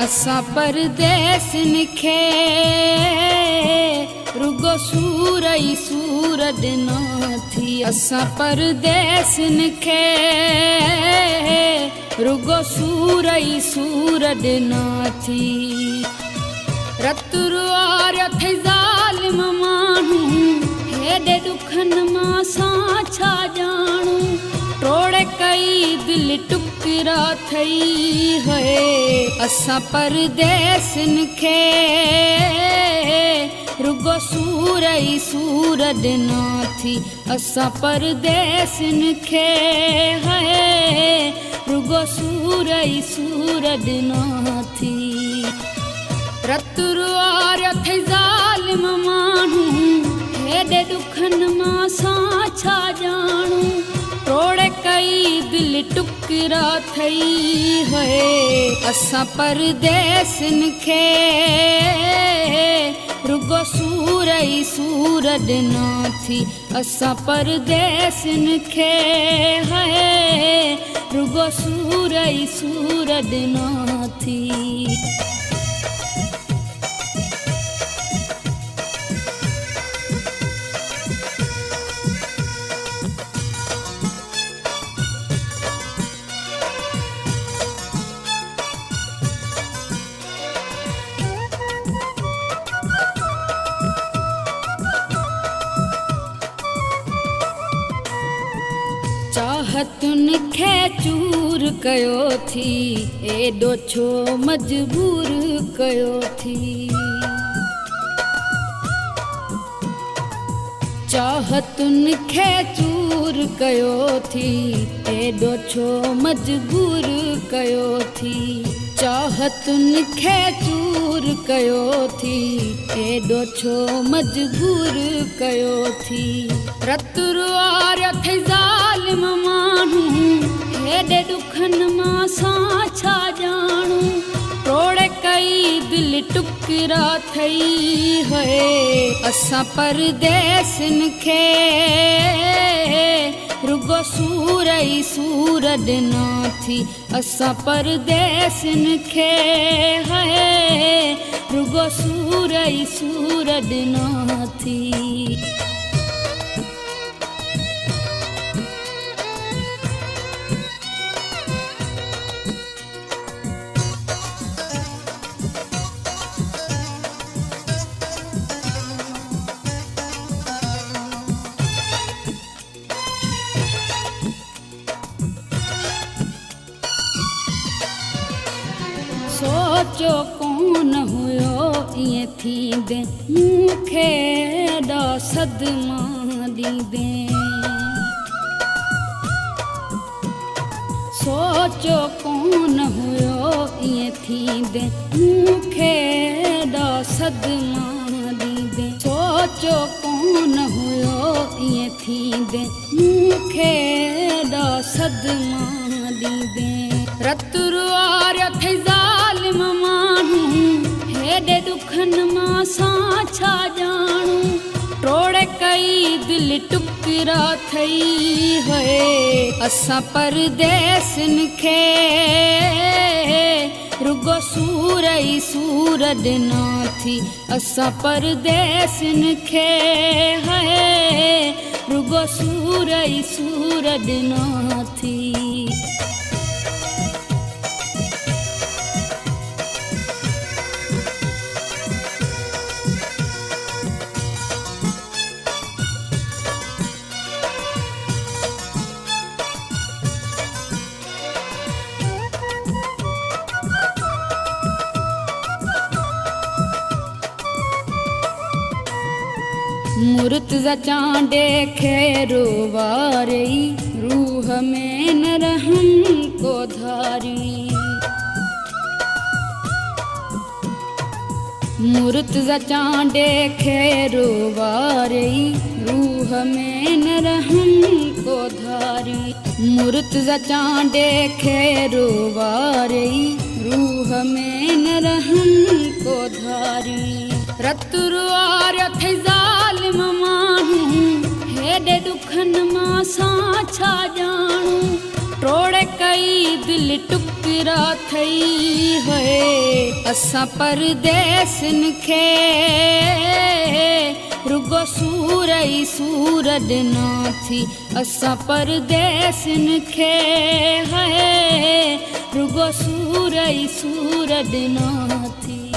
असां परदेसिन खे रुगो सूर ई सूर ॾिनो थी। असां परदेसिन खे रुगो सूर ई सूर ॾिनो थी। रतुरुआर थे ज़ालिम माण्हू हेॾे ॾुखनि मां सां छा ॼाणू। टोड़े कई दिलि टुकरा थई है। असां परदेसिन खे रुगो सूर ई सूर ॾिनो थी। असां परदेसिन खे है रुगो सूर ई सूर ॾिनो थी। रतुरुआर थे ज़ालिम माण्हू हेॾे ॾुखनि मां सां छा ॼाणू। टोड़े कई दिलि टुकरा थई है। असां परदेसिन खे रुगो सूर ई सूर ॾिनो थी। असां परदेसिन खे है रुगो सूर ई सूर ॾिनो थी। चाहतुन खे चूर कयो थी। एॾो छो मजबूर कयो थी। चाहतुन खे चूर कयो थी। एॾो छो मजबूर कयो थी। चाहतुन खे चूर कयो थी। एॾो छो मजबूर कयो थी। रतुरुआर थे ज़ालिम माण्हू हेॾे ॾुखनि मां सां छा ॼाणू। टोड़े कई दिलि टुकरा थई है। असां परदेसिन खे रुगो सूर ई सूर ॾिनो थी। असां परदेसिन खे है रुगो सूर ई सूर ॾिनो थी। सोचो कोन हुयो ईअं थींदे मूंखे एॾा सदमा ॾींदे। सोचो कोन हुयो ईअं थींदे मूंखे एॾा सदमा ॾींदे। सोचो कोन हुयो ईअं थींदे मूंखे एॾा सदमा ॾींदे। रतुरुआर थे ज़ालिम माण्हू हेॾे ॾुखनि मां सां छा ॼाणू। टोड़े कई दिलि टुकरा थई है। असां परदेसिन खे रुगो सूर ई सूर ॾिनो थी। असां परदेसिन खे है रुगो सूर ई सूर ॾिनो थी। मुर्तज़ा चांडे खे रोवारई रूह में न रहम को धारी। मुर्तज़ा चांडे खे रोवारई रूह में न रहम को धारी। मुर्तज़ा चांडे खे रोवारई रूह में न रहम को धारी। रतुरुआर थे ज़ालिम माण्हू हेॾे ॾुखनि मां सां छा ॼाणू। टोड़े कई दिलि टुक आसरा थई है असां परदेसन खे रुगो सूर ई सूर ॾिना थी असां परदेसन खे है रुगो सूर ई सूर ॾिना थी।